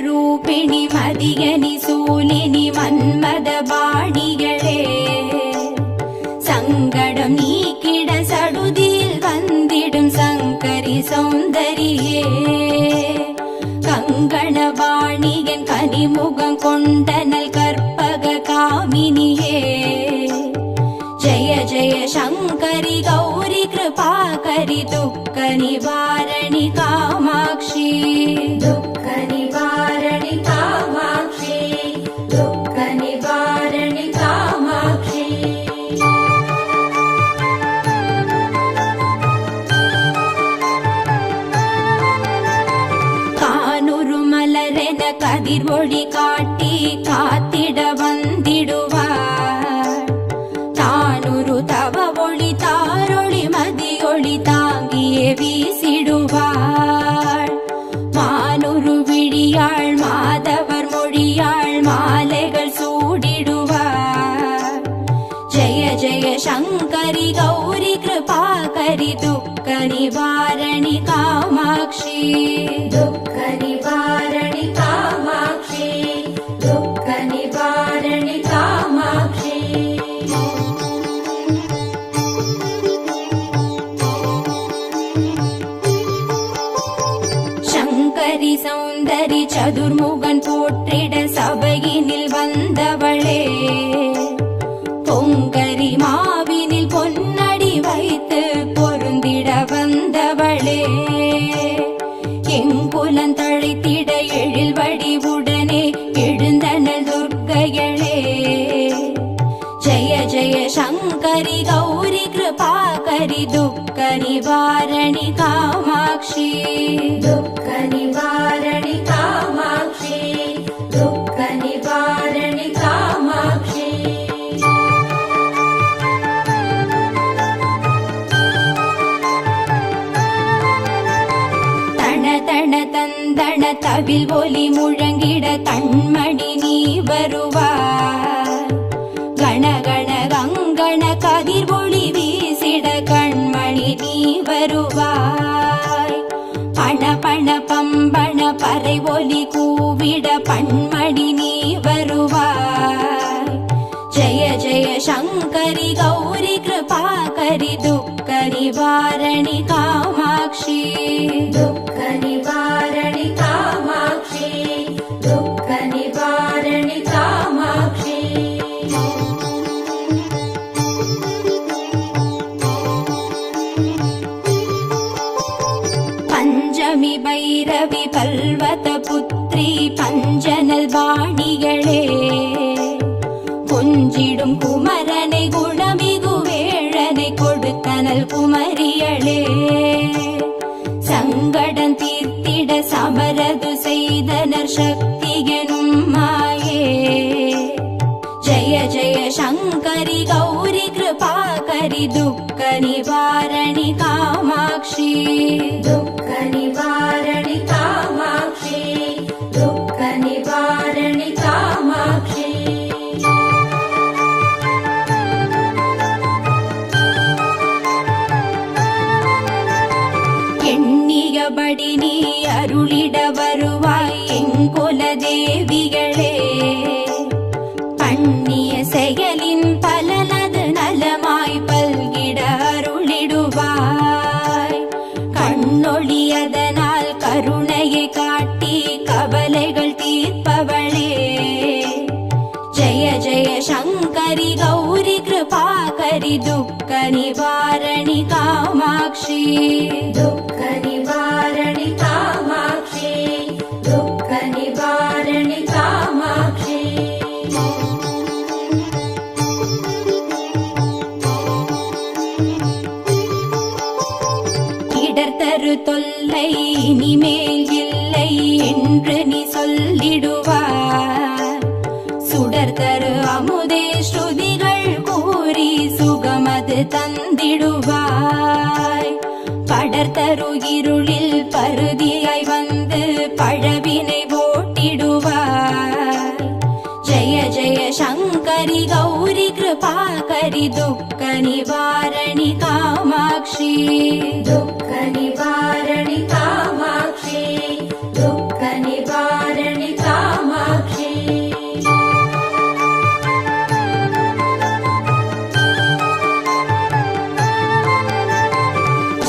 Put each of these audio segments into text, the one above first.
ರೂಪಿಣಿ ಮದಿಯನಿ ಸೂಲಿನಿ ಮನ್ಮದ ಬಾಣಿಗಳೇ சங்கடம் நீக்கிட சடுதியில் வந்திடும் சங்கரி சௌந்தரியே கங்கண வாணியன் கனிமுகம் கொண்டனல் கற்பக காமினியே ஜய ஜய சங்கரி கௌரி கிருபாகரி துக்க நிவாரணி காமாட்சி துக்க நிவாரணி காமாட்சி துக்க நிவாரணி காமாட்சி கதிர் ஒளி காட்டி காத்திட வந்திடுவார் தானொரு தவ ஒளி தாரொளி மதியொளி தாங்கியே வீசிடுவார் மானொரு விழியாள் மாதவர் மொழியாள் மாலைகள் சூடிடுவார் ஜய ஜய சங்கரி கௌரி கிருபாகரி துக்க நிவாரணி காமாட்சி துக்க நிவாரணி காமாட்சி துக்க நிவாரணி காமாட்சி சங்கரி சௌந்தரி சதுர்முகன் போற்றிட சபையினில் வந்தவளே பொங்கரி மாவினில் பொன்னடி வைத்து பொருந்திட வந்தவளே எங்குலன் தழைத்திட எழில் வடிவுடனே எழுந்தனல் துர்க்கையளே ஜய ஜய சங்கரி கௌரி கிருபாகரி துக்க நிவாரணி காமாட்சி துக்க நிவாரணி காமாட்சி துக்க நிவாரணி காமாட்சி தன தந்தன தவில் ஒலி முழங்கிட கண்மணி நீ வருவார் கணகண கங்கண கதிர் ஒளி வீசிட கண்மணி நீ வருவாய் பண பண பம்பண பறை ஒலி கூவிட பண்மணி நீ வருவாய் ஜய ஜய சங்கரி கௌரி கிருபாகரி துக்க நிவாரணி காமாட்சி துக்க நிவாரணி காமாட்சி துக்க நிவாரணி காமாட்சி பஞ்சமி பைரவி பல்வத புத்ரி பஞ்சனல் வாணிகளே கொஞ்சிடும் குமரனை குணமிகு வேழனை கொடுத்தனல் குமரியளே சங்கடம் தீர்த்திட சமரது செய்தனர் சக்தி எனும் மாயே ஜய ஜய சங்கரி கௌரி கிருபாகரி துக்க நிவாரணி காமாட்சி துக்க நிவாரணி காமாட்சி துக்க நிவாரணி காமாட்சி எண்ணியபடி நீ அருளிட வருவாய் எங்குல தேவிகளே பண்ணிய செயலின் பலனது நலமாய் பல்கிட அருளிடுவாய் கண்ணொளி அதனால் கருணையை காட்டி கவலைகள் தீர்ப்பவளே ஜய ஜய சங்கரி கௌரி கிருபாகரி துக்க நிவாரணி காமாட்சி துக்க நிவாரணி காமாட்சி துக்க நிவாரணி காமாட்சி இடர்தரு தொல்லை இனிமேல் இல்லை என்று நீ சொல்லிடுவார் சுடர் தரு அமுதே ஸ்ருதிகள் கூறி சுகமது தந்திடுவாய் பட படர்தரு இருளில் பருதியாய் வந்து பழவினை ஓட்டிடுவார். ஜய ஜய சங்கரி கௌரி கிருபாகரி துக்க நிவாரணி காமாட்சி. துக்க நிவாரணி காமாட்சி, துக்க நிவாரணி காமாட்சி.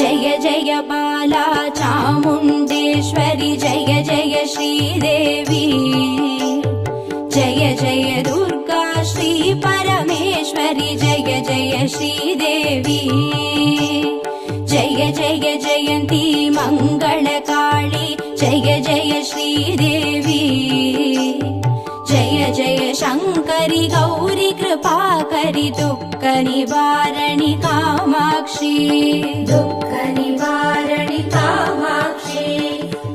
जय जय बाला चामुण्डेश्वरि जय जय श्रीदेवी. जय जय दुर्गा श्री परमेश्वरि जय जय श्रीदेवी. जय जय जयन्ती मङ्गलकाळी जय जय श्रीदेवी. जय जय शङ्करि गौरि कृपाकरि दुःख निवारणि कामाक्षी. दुःख निवारणि कामाक्षी,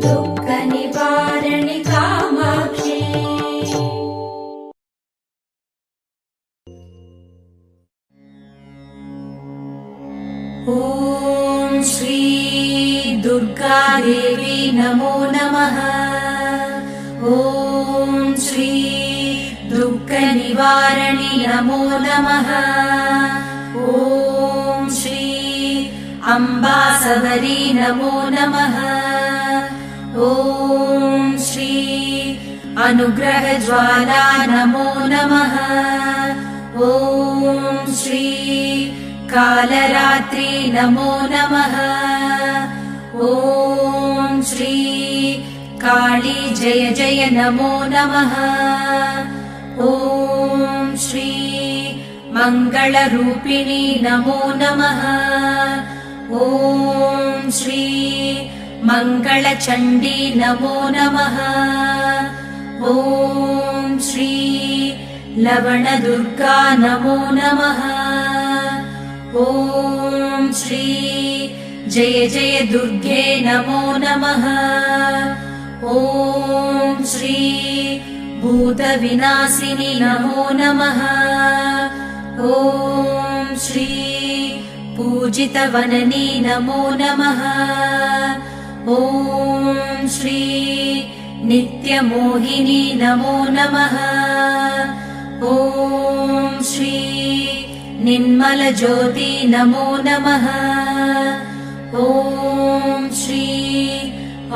दुःख निवारणि कामाक्षी. ॐ श्री दुर्गा देवी नमो नमः. ॐ श्री दुःख निवारणि नमो नमः. ॐ श्री अम्बा सबरी नमो नमः. ॐ श्री अनुग्रह ज्वाला नमो नमः. ॐ श्री कालरात्रि नमो नमः. ॐ श्री काली जय जय नमो नमः. ॐ श्री मङ्गलरूपिणी नमो नमः. ॐ श्री मङ्गलचण्डी नमो नमः. ॐ श्री लवणदुर्गा नमो नमः. ॐ श्री जय जय दुर्गे नमो नमः. ॐ श्री भूतविनाशिनी नमो नमः. ॐ श्री पूजितवननी नमो नमः. ॐ श्री नित्यमोहिनी नमो नमः. ॐ श्री निर्मलज्योति नमो नमः. ॐ श्री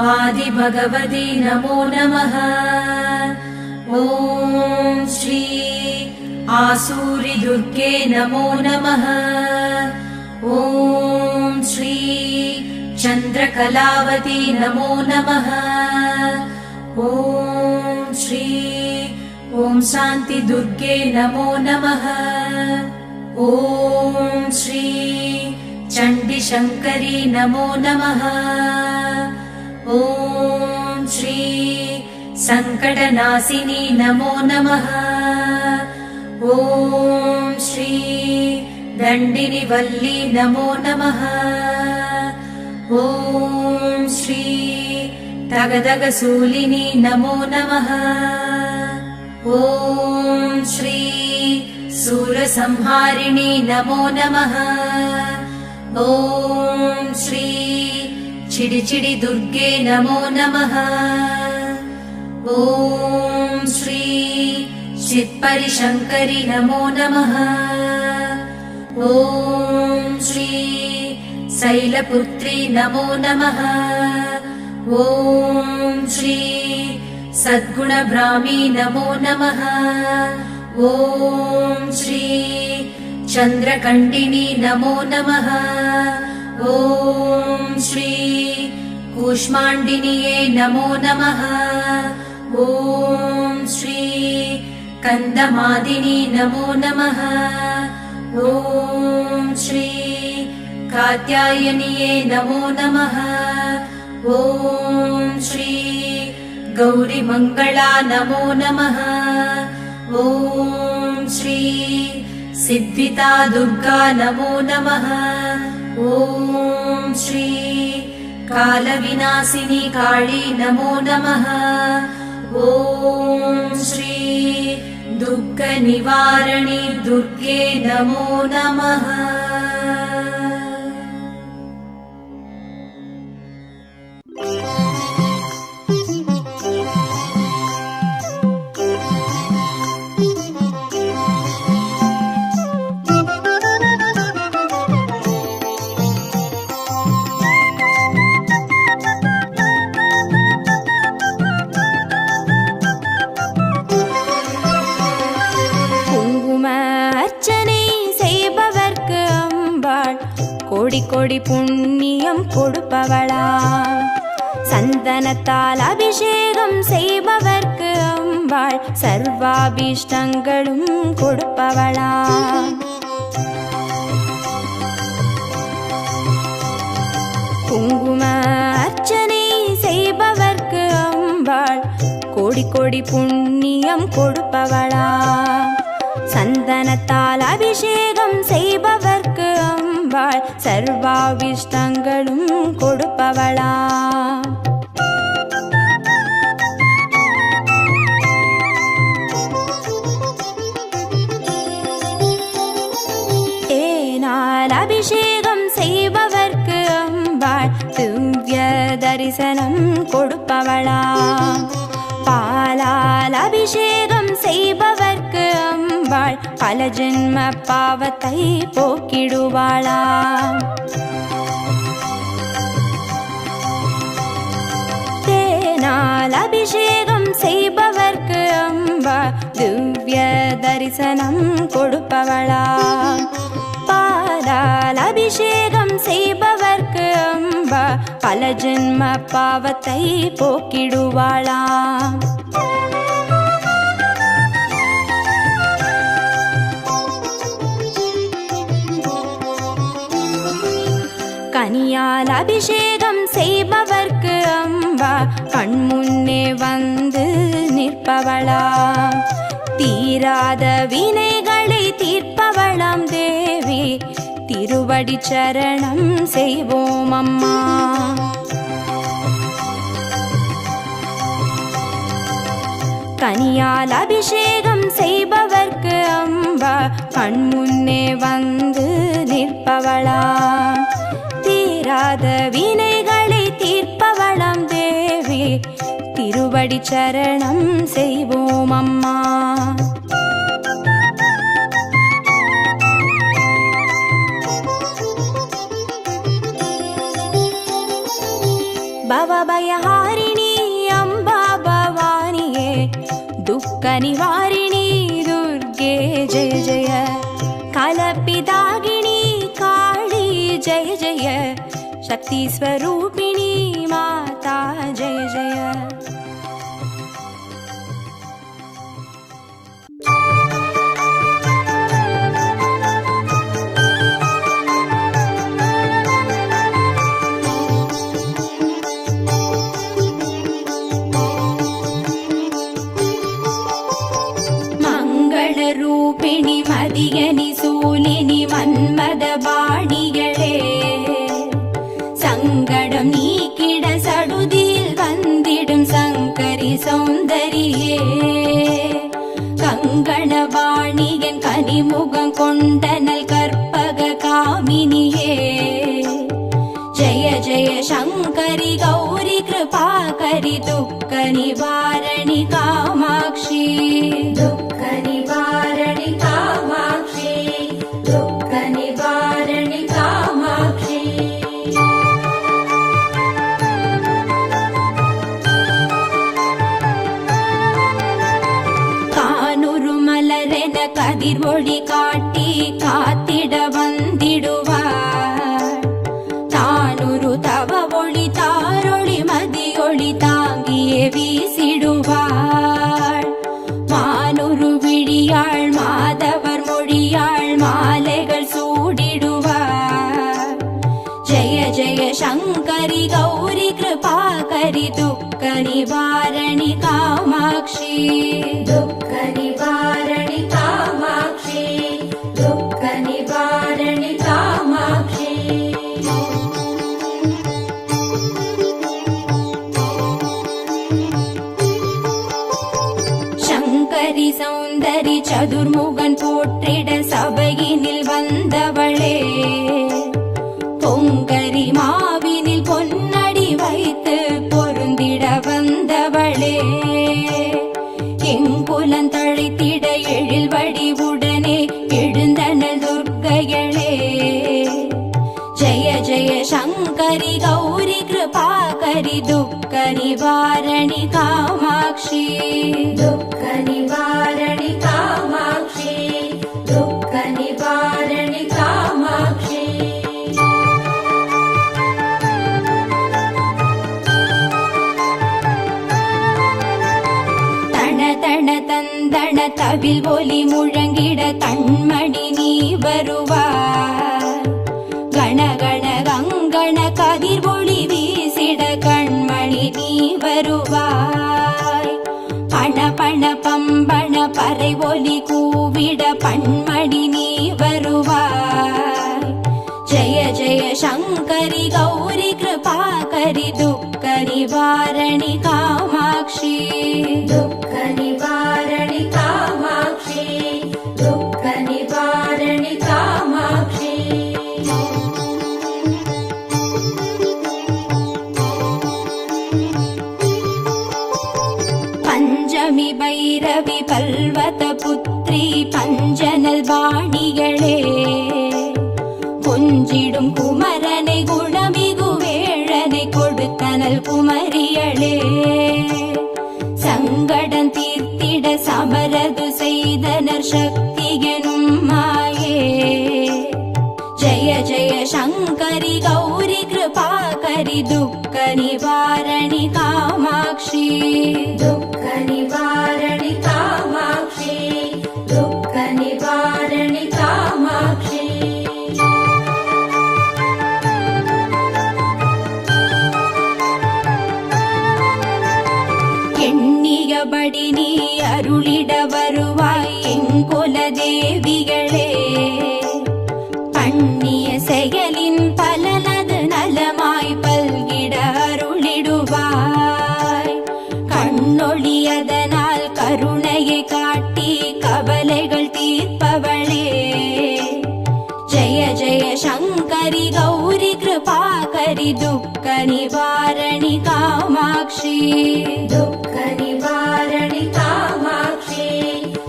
आदिभगवती नमो नमः. ॐ श्री आसूरि दुर्गे नमो नमः. ॐ श्री चन्द्रकलावती नमो नमः. ॐ श्री ॐ शान्ति दुर्गे नमो नमः. ॐ श्री चण्डीशङ्करी नमो नमः. ॐ श्री सङ्कटनाशिनी नमो नमः. ॐ श्री दण्डिनिवल्ली नमो नमः. ॐ श्री तगदगशूलिनी नमो नमः. ॐ श्री सूरसंहारिणी नमो नमः. ॐ श्री चिडिचिडि दुर्गे नमो नमः. ॐ श्री चित्परिशङ्करि नमो नमः. ॐ श्री शैलपुत्री नमो नमः. ॐ श्री सद्गुणब्राह्मी नमो नमः. ॐ श्री चन्द्रकण्डिनी नमो नमः. ॐ श्री कूष्माण्डिन्ये नमो नमः. ॐ श्री कन्दमादिनी नमो नमः. ॐ श्री कात्यायन्ये नमो नमः. ॐ श्री गौरीमङ्गला नमो नमः. ॐ श्री सिद्धिता दुर्गा नमो नमः. ॐ श्री कालविनाशिनी काली नमो नमः. ॐ श्री दुःखनिवारणि दुर्गे नमो नमः. கோடி கோடி புண்ணியம் கொடுப்பவளாம். சந்தனத்தால் அபிஷேகம் செய்பவர்க்கு அம்பாள் சர்வாபீஷ்டங்களும் கொடுப்பவளாம். குங்கும அர்ச்சனை செய்பவர்க்கு அம்பாள் கோடி கோடி புண்ணியம் கொடுப்பவளாம். சந்தனத்தால் அபிஷேகம் செய்பவர்க்கு அம்பாள் சர்வாபீஷ்டங்களும் கொடுப்பவளாம். தேனால் அபிஷேகம் செய்பவர்க்கு அம்பாள் திவ்ய தரிசனம் கொடுப்பவளாம். பாலால் அபிஷேகம் செய்பவர்க்கு அம்பாள் பல ஜென்ம பாவத்தை போக்கிடுவாளாம். தேனால் அபிஷேகம் செய்பவர்க்கு அம்பாள் திவ்ய தரிசனம் கொடுப்பவளாம். பாலால் அபிஷேகம் செய்பவர்க்கு அம்பா பல ஜென்ம பாவத்தை போக்கிடுவாளாம். கனியால் அபிஷேகம் செய்பவர்க்கு அம்பா கண்முன்னே வந்து நிற்பவளாம். தீராத வினைகளை தீர்ப்பவளாம் தேவி திருவடி சரணம் செய்வோம் அம்மா. கனியால் அபிஷேகம் செய்பவர்க்கு அம்பா கண்முன்னே வந்து நிற்பவளாம். தீராத வினைகளை தீர்ப்பவளாம் தேவி திருவடி சரணம் செய்வோம் அம்மா. பவபயஹாரிணி அம்பா பவானியே துக்க நிவாரிணி துர்கே ஜெய ஜெய. கலப்பிதாகினி காளி ஜெய ஜெய. சக்தி ஸ்வரூபிணி மாதா ஜெய ஜெய. ரூபிணி மதியனி சூலினி மன்மத பாணிகளே சங்கடம் நீக்கிட சடுதியில் வந்திடும் சங்கரி சௌந்தரியே. கங்கண பாணியன் கனிமுகம் கொண்டனல் கற்பக காமினியே. ஜெய ஜெய சங்கரி கௌரி கிருபாகரி துக்க நிவாரணி காமாட்சி. துக்க நிவாரணி காமாட்சி. துக்க நிவாரணி காமாட்சி. கானுரு மலரென கதிர்வொளி காட்டி காத்திட வந்திடுவார். தானுரு தவ ஒளி தாரொளி மதியொளி தாங்கியே வீசிடுவாள். மானுரு விழியாள் மாதவர் மொழியாள் மாலைகள் சூடிடுவார். ஜெய ஜெய சங்கரி கௌரி கிருபாகரி துக்க நிவாரணி காமாட்சி. துக்க நிவாரணி காமாட்சி. துக்க நிவாரணி காமாட்சி. சங்கரி சௌந்தரி சதுர்முகன் போற்றிட சபையினில் வந்தவளே. பொங்கரி மாவினில் பொன்னடி வைத்து பொருந்திட வந்தவளே. எங்குலன் தழைத்திட எழில் வடிவுடனே எழுந்தனல் துர்க்கைகளே. ஜெய ஜெய சங்கரி கௌரி கிருபாகரி துக்க நிவாரணி காமாட்சி. துக்க நிவாரணி காமாட்சி. துக்க நிவாரணி காமாட்சி. தவில் ஒலி முழங்கிட கண்மணி நீ வருவாய். கணகண கங்கண கதிர் ஒளி வீசிட கண்மணி நீ வருவாய். பண பண பம்பண பறை ஒலி கூவிட பண்மணி நீ வருவாய். ஜய ஜய சங்கரி கௌரி கிருபாகரி துக்க நிவாரணி காமாட்சி. துக்க நிவாரணி காமாட்சி. துக்க நிவாரணி காமாட்சி. பஞ்சமி பைரவி பல்வத புத்ரி பஞ்சனல் வாணிகளே, கொஞ்சிடும் குமரனை குணமிகு வேழனை கொடுத்தனல் குமரியளே. சங்கடம் தீர்த்திட சமரது செய்தனர் சக்தி எனும் மாயே. ஜய ஜய சங்கரி கௌரி கிருபாகரி துக்க நிவாரணி காமாட்சி. துக்க நிவாரணி காமாட்சி. துக்க நிவாரணி காமாட்சி. எண்ணியபடி நீ அருளிட வருவாய் எங்குல தேவிகளே. பண்ணிய செயலின் பலனது நலமாய் பல்கிட அருளிடுவாய். கண்ணொழியதனால் கருணையை காட்டி கவலைகள் தீர்ப்பவளே. ஜய ஜய சங்கரி கௌரி கிருபாகரி துக்க நிவாரணி காமாட்சி. துக்க நிவாரணி காமாட்சி.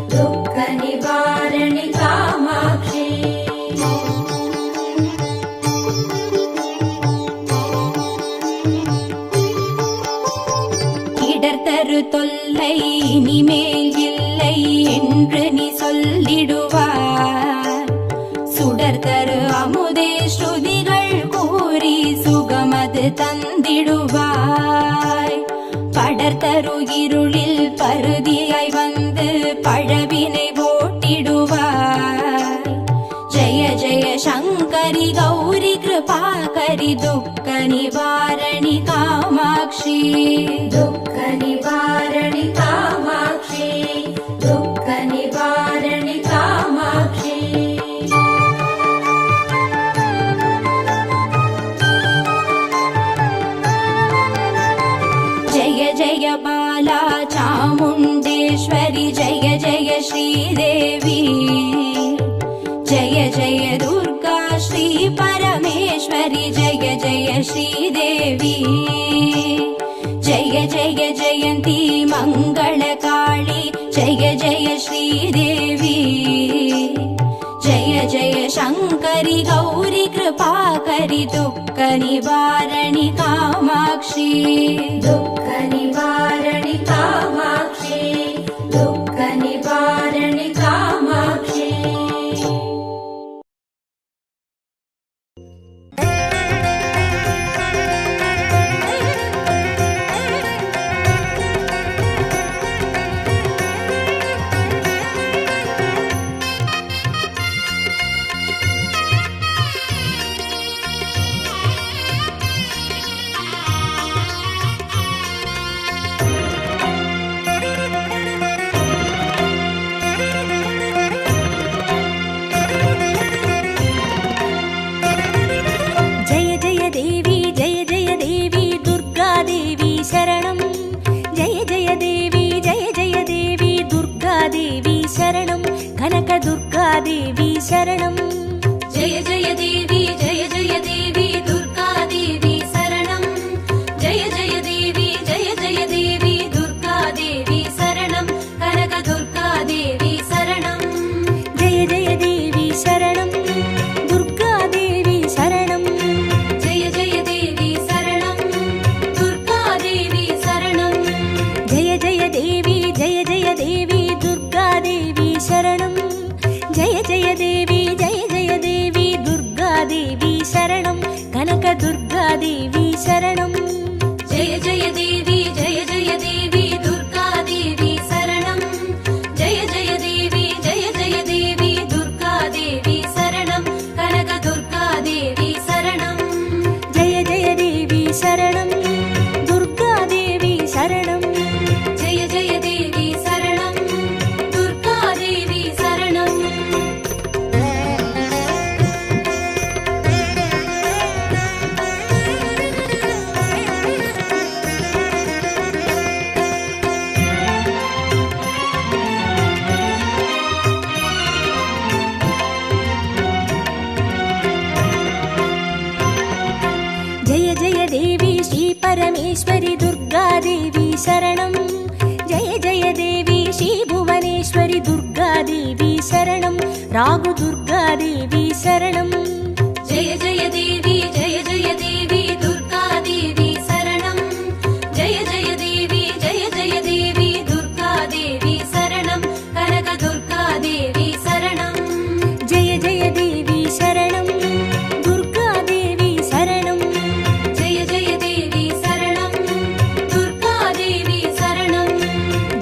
துக்க நிவாரணி காமாட்சி. இடர்தரு தொல்லை இனிமேல் இல்லை என்று நீ சொல்லிடுவார். சுடர்தரு அமுதே ஸ்ருதிகள் கூறி சுகமது தந்திடுவாய். படர்தரு இருளில் பருதியாய் வந்து பழவினை ஓட்டிடுவாய். ஜய ஜய சங்கரி கௌரி கிருபாகரி துக்க நிவாரணி காமாட்சி. துக்க நிவாரணி காமாட்சி. துக்க நிவாரணி காமாட்சி. जय जय बाला चामुण्डेश्वरि जय जय श्रीदेवी. जय जय दुर्गा श्री परमेश्वरि जय जय श्रीदेवी. जय जय जयन्ती मङ्गलकाली जय जय श्रीदेवी. जय जय शङ्करि गौरी कृपाकरि दुःख निवारणि कामाक्षी. दुःख निवारणि कामाक्षी. दुःख निवारणि कामाक्षी. देवी शरणं. जय जय देवी जय जय देवी दुर्गा देवी शरणं. जय जय देवी दुर्गा देवी शरणं. कनक दुर्गा देवी शरणं. जय जय देवी शरणं. दुर्गा देवी शरणं. जय जय देवी शरणं. दुर्गा देवी शरणं. जय जय देवी दुर्गा देवी शरणं. जय जय देवी दुर्गा देवी शरणं. कनक दुर्गा देवी शरणं. जय जय देवी दुर्गा देवी शरणं. जय जय देवी परमेश्वरि दुर्गादेवी शरणं जय जय देवी श्रीभुवनेश्वरि दुर्गादेवी शरणं रागु दुर्गादेवी शरणं जय जय देवी दुर्गादेवी शरणं जय जय देवी दुर्गादेवी शरणं कनक दुर्गादेवी शरणं जय जय देवी शरणं दुर्गादेवी शरणं जय जय देवी शरणं दुर्गादेवी शरणं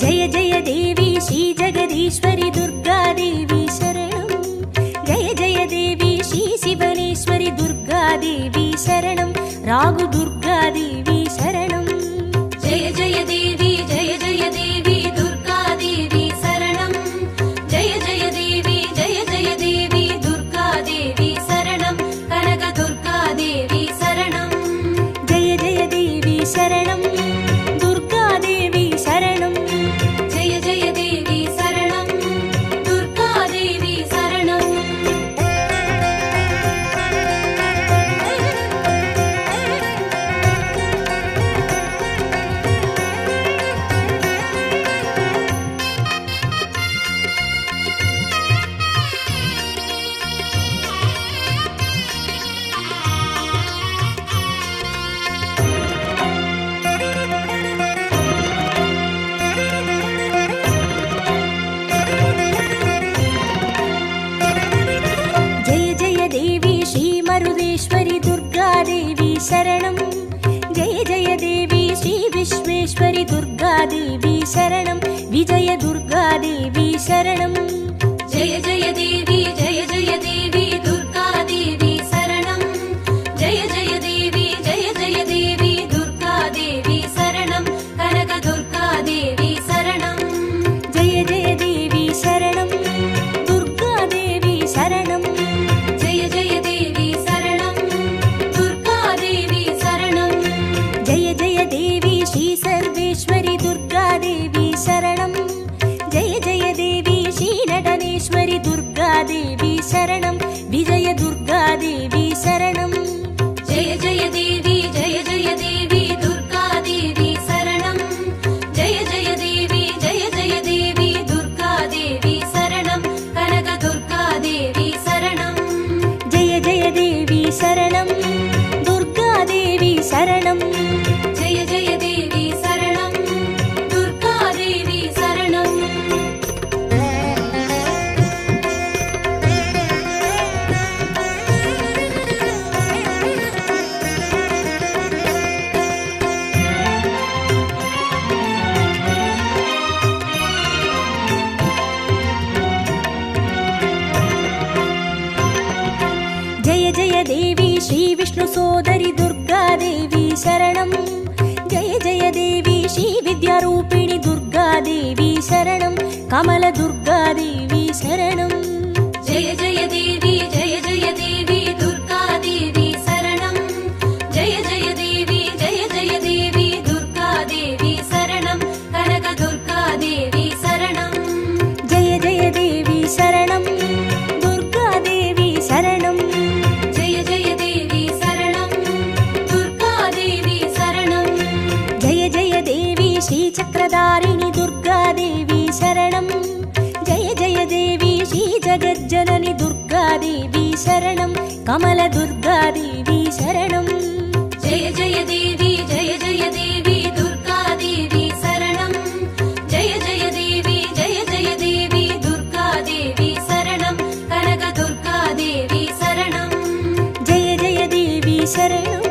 जय जय देवी श्रीजगदीश्वरि दुर्गादेवी शरणं जय जय देवी श्रीशिवनेश्वरि दुर्गादेवी शरणं रागु दुर्गादेवी शरणं जय जय देवी दुर्गादेवी शरणं जय जय देवी दुर्गादेवी शरणं कनक दुर्गादेवी शरणं जय जय देवी शरणं दुर्गादेवी शरणं जय जय देवी शरणं दुर्गादेवी शरणं जय जय देवी श्रीमरुदेश्वरि दुर्गादेवी शरणं जय जय देवी श्रीविश्वेश्वरि दुर्गादेवी शरणं विजय दुर्गादेवी शरणं जय जय देवी दुर्गादेवी शरणं जय जय देवी दुर्गादेवी शरणं कनक दुर्गादेवी शरणं जय जय देवी शरणं दुर्गादेवी शरणं जय जय देवी शरणं दुर्गादेवी शरणं जय जय देवी श्रीसर्वेश्वरि दुर्गादेवी शरणं जय जय देवी श्रीनटनेश्वरि दुर्गादेवी शरणं विजय दुर्गादेवी शरणं जय जय देवी दुर्गादेवी शरणं जय जय देवी दुर्गादेवी शरणं कनक दुर्गादेवी शरणं जय जय देवी शरणं दुर्गादेवी शरणं जय जय देवी शरणं दुर्गादेवी शरणं जय जय देवी श्रीविष्णुसोदरि दुर्गादेवी शरणं जय जय देवी श्रीविद्यारूपिणि दुर्गादेवी शरणं कमलदुर्गादेवी शरणं जय जय देवी दुर्गादेवी शरणं जय जय देवी दुर्गादेवी शरणं कनक दुर्गादेवी शरणं जय जय देवी शरणं दुर्गादेवी शरणं जय जय देवी शरणं दुर्गादेवी शरणं जय जय देवी श्रीचक्रधारिणि दुर्गादेवी शरणं जय जय देवी श्रीजगज्जननि दुर्गादेवी शरणं कमलदुर्गादेवी शरणं जय जय देवी दुर्गादेवी शरणं जय जय देवी दुर्गादेवी शरणं कनक दुर्गादेवी शरणं जय जय देवी शरणं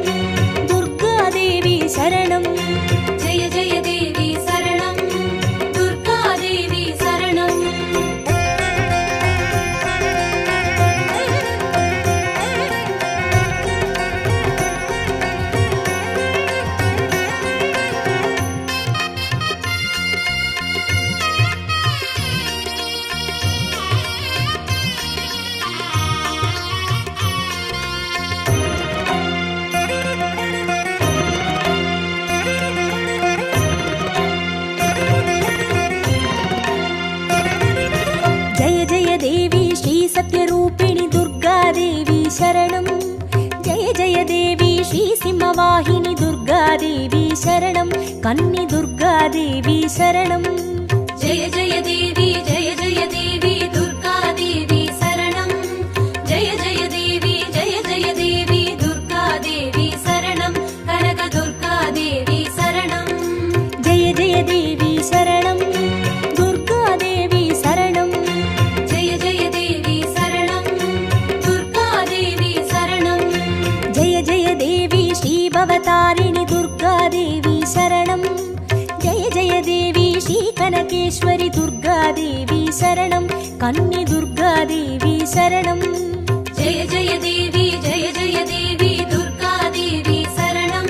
दुर्गादेवी शरणं जय जय देवी शरणं दुर्गादेवी शरणं सत्यरूपिणि दुर्गादेवी शरणं जय जय देवी श्रीसिंहवाहिनि दुर्गादेवी देवी शरणं कन्नि दुर्गा देवी शरणं जय जय देवी दुर्गा देवी शरणं जय जय देवी दुर्गा देवी शरणं कनक दुर्गा देवी शरणं जय जय देवी शरणं दुर्गा देवी शरणं जय जय देवी शरणं दुर्गा देवी शरणं जय जय देवी श्रीभवतारिणि दुर्गा देवी शरणं जय जय देवी श्रीकनकेश्वरि दुर्गा देवी शरणं कन्नि दुर्गा देवी शरणं जय जय देवी दुर्गा देवी शरणं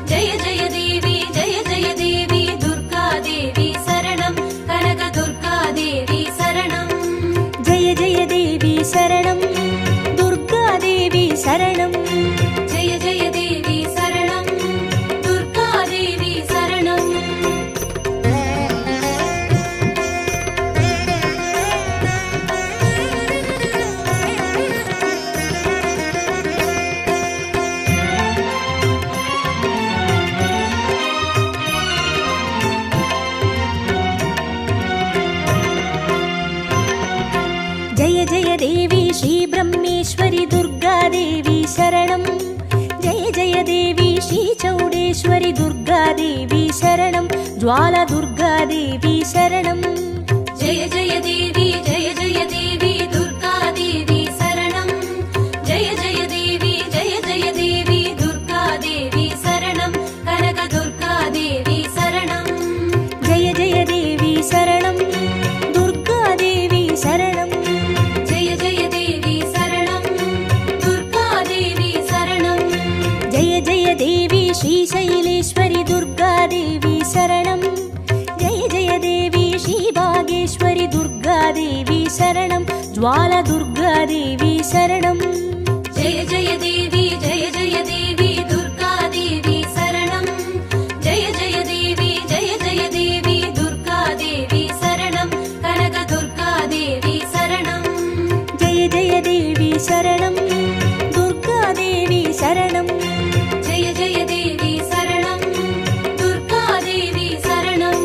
जय जय देवी दुर्गा देवी शरणं कनक दुर्गा देवी शरणं जय जय देवी शरणं दुर्गा देवी शरणं जय जय देवी शरणं दुर्गा देवी शरणं जय जय देवी श्रीब्रह्मेश्वरि दुर्गा देवी शरणं जय जय देवी श्रीचौडेश्वरि दुर्गा देवी शरणं ज्वाला दुर्गा देवी शरणं जय जय देवी दुर्गा देवी शरणं जय जय देवी दुर्गा देवी शरणं कनक दुर्गा देवी शरणं जय जय देवी शरणं दुर्गा देवी शरणं जय जय देवी शरणं दुर्गा देवी शरणं जय जय देवी श्रीशैलेश्वरि दुर्गा देवी शरणं जय जय देवी श्रीभागेश्वरि दुर्गा देवी शरणं ज्वाला दुर्गा देवी शरणं जय जय देवी दुर्गा देवी शरणं जय जय देवी दुर्गा देवी शरणं कनक दुर्गा देवी शरणं जय जय देवी शरणं दुर्गा देवी शरणं जय जय देवी शरणं दुर्गा देवी शरणं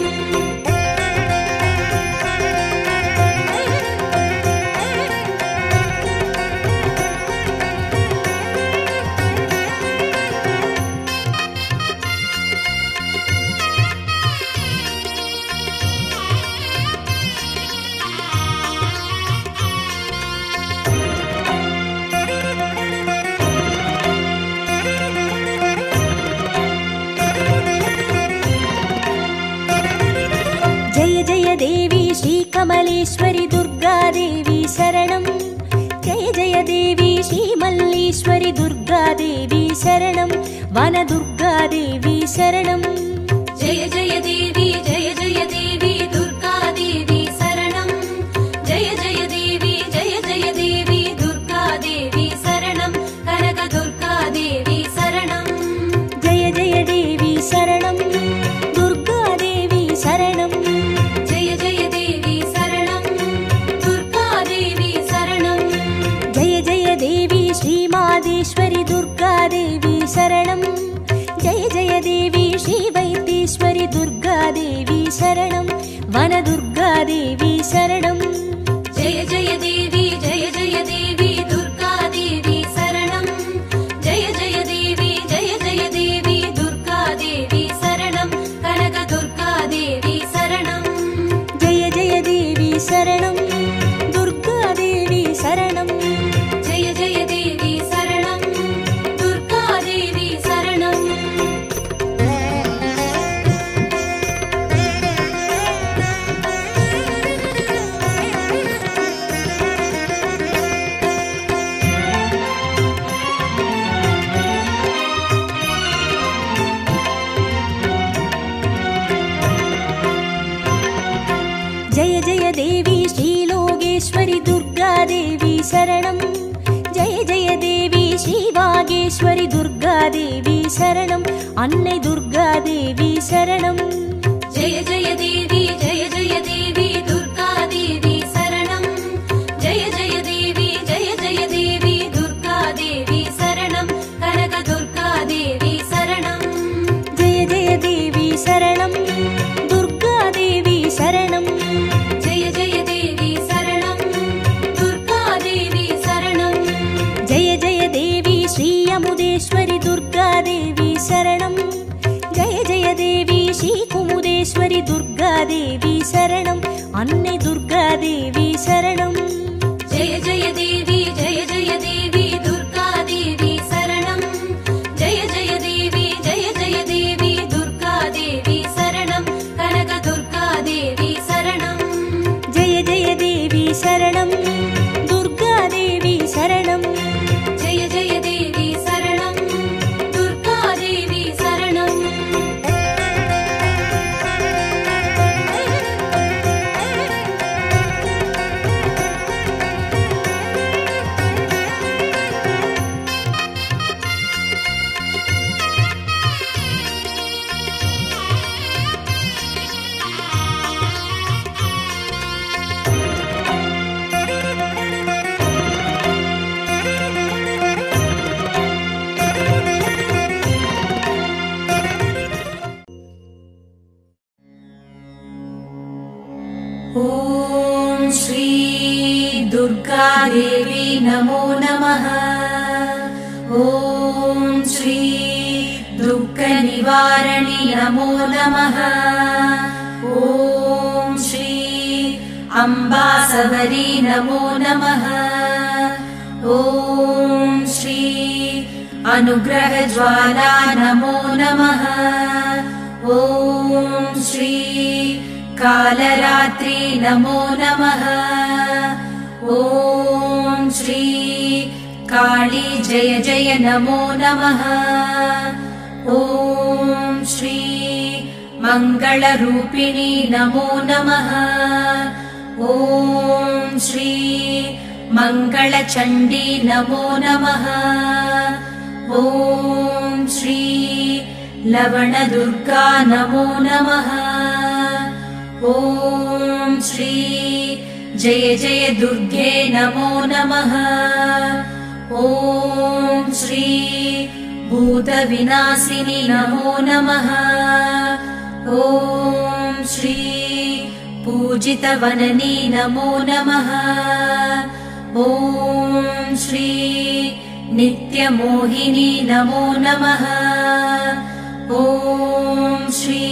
जय जय देवी श्रीकमलेश्वरि दुर्गा देवी शरणं जय जय देवी श्रीमल्लीश्वरि दुर्गा देवी शरणं वनदुर्गा देवी शरणं जय जय देवी दुर्गा देवी शरणं जय जय देवी दुर्गा देवी शरणं कनक दुर्गा देवी शरणं जय जय देवी शरणं दुर्गा देवी शरणं जय जय देवी शरणं दुर्गा देवी शरणं जय जय देवी श्रीमादेश्वरि दुर्गा देवी शरणं जय जय देवी श्रीवैद्येश्वरि दुर्गा देवी शरणं वनदुर्गा देवी शरणं जय जय देवी दुर्गा देवी शरणं जय जय देवी दुर्गा देवी शरणं कनक दुर्गा देवी शरणं जय जय देवी शरणं दुर्गा देवी शरणं जय जय देवी शरणं दुर्गा देवी शरणं जय जय देवी श्रीलोकेश्वरि दुर्गा देवी शरणं जय जय देवी श्रीवागेश्वरि दुर्गा देवी शरणं अन्नै दुर्गा देवी शरणं जय जय देवी दुर्गा देवी शरणं जय जय देवी दुर्गा देवी शरणं कनक दुर्गा देवी शरणं देवी शरणम् जय जय देवी दुर्गा देवी शरणम् जय जय देवी दुर्गा देवी शरणम् कनक दुर्गा देवी शरणम् जय जय देवी शरणम् दुर्गा देवी शरणम् जय जय देवी शरणम् दुर्गा देवी शरणम् ॐ श्री दुर्गा देवी नमो नमः ॐ श्री दुःखनिवारणी नमो नमः ॐ श्री अम्बासवरी नमो नमः ॐ श्री अनुग्रहज्वाला नमो नमः ॐ श्री कालरात्रि नमो नमः ॐ श्री काली जय जय नमो नमः ॐ श्री मङ्गलरूपिणी नमो नमः ॐ श्री मङ्गलचण्डी नमो नमः ॐ श्री लवणदुर्गा नमो नमः ॐ श्री जय जय दुर्गे नमो नमः ॐ श्री भूतविनाशिनी नमो नमः ॐ श्री पूजितवननी नमो नमः ॐ श्री नित्यमोहिनी नमो नमः ॐ श्री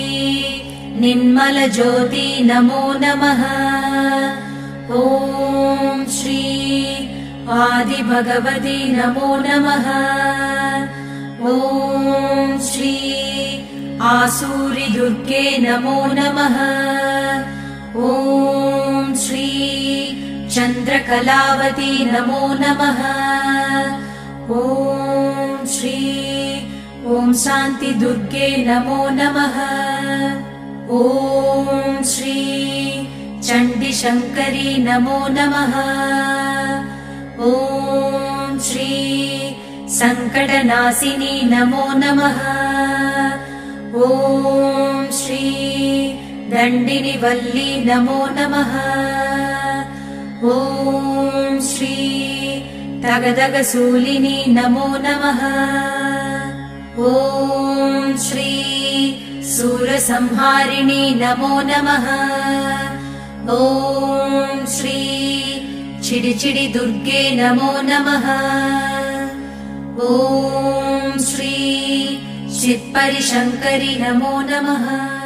निर्मलज्योति नमो नमः ॐ श्री आदिभगवती नमो नमः ॐ श्री आसूरिदुर्गे नमो नमः ॐ श्री चन्द्रकलावती नमो नमः ॐ श्री ॐ शान्तिदुर्गे नमो नमः ॐ श्री चण्डीशङ्करी नमो नमः ॐ श्री सङ्कटनाशिनी नमो नमः ॐ श्री दण्डिनिवल्ली नमो नमः ॐ श्री तगदगशूलिनी नमो नमः ॐ श्री सूरसंहारिणी नमो नमः ॐ श्री चिडिचिडि दुर्गे नमो नमः ॐ श्री चित्परिशङ्करि नमो नमः।